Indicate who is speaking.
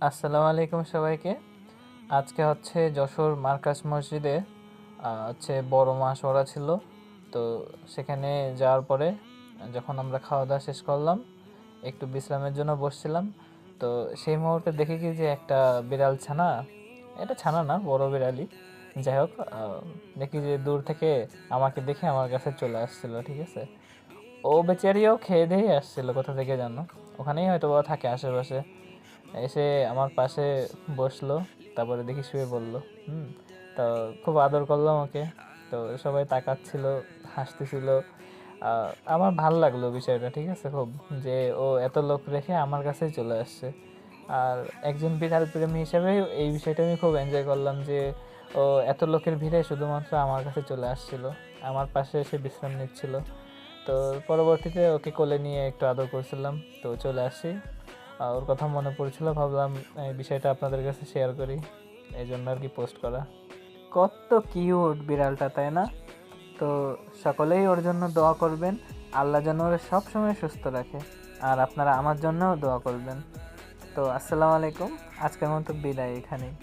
Speaker 1: আসসালামু আলাইকুম সবাইকে। আজকে হচ্ছে যশোর মার্কাজ মসজিদে হচ্ছে বড় মাসওয়ারা ছিল। তো সেখানে যাওয়ার পরে যখন আমরা খাওয়া দাওয়া শেষ করলাম, একটু বিশ্রামের জন্য বসছিলাম। তো সেই মুহূর্তে দেখি কি যে একটা বিড়াল ছানা, এটা ছানা না, বড় বিড়ালই, যাই হোক, দেখি যে দূর থেকে আমাকে দেখে আমার কাছে চলে আসছিল। ঠিক আছে, ও বেচারিও খেয়ে দিয়ে আসছিল কোথা থেকে জানো, ওখানেই হয়তো বা থাকে আশেপাশে। এসে আমার পাশে বসলো, তারপরে দেখি শুয়ে বললো। হুম। তো খুব আদর করলাম ওকে। তো সবাই তাকাচ্ছিল, হাসতেছিল। আমার ভাল লাগলো বিষয়টা, ঠিক আছে, খুব, যে ও এত লোক রেখে আমার কাছেই চলে আসছে। আর একজন বিড়াল প্রেমী হিসেবে এই বিষয়টা আমি খুব এনজয় করলাম যে ও এত লোকের ভিড়ে শুধুমাত্র আমার কাছে চলে আসছিল, আমার পাশে এসে বিশ্রাম নিচ্ছিল। তো পরবর্তীতে ওকে কোলে নিয়ে একটু আদর করছিলাম, তো চলে আসি। ওর কথা মনে পড়ছিল, ভাবলাম এই বিষয়টা আপনাদের কাছে শেয়ার করি, এই জন্য আর কি পোস্ট করা। কত কিউট বিড়ালটা, তাই না? তো সকলেই ওর জন্য দোয়া করবেন, আল্লাহ যেন ওর সবসময় সুস্থ রাখে। আর আপনারা আমার জন্যও দোয়া করবেন। তো আসসালামু আলাইকুম, আজকের মতো বিদায় এখানেই।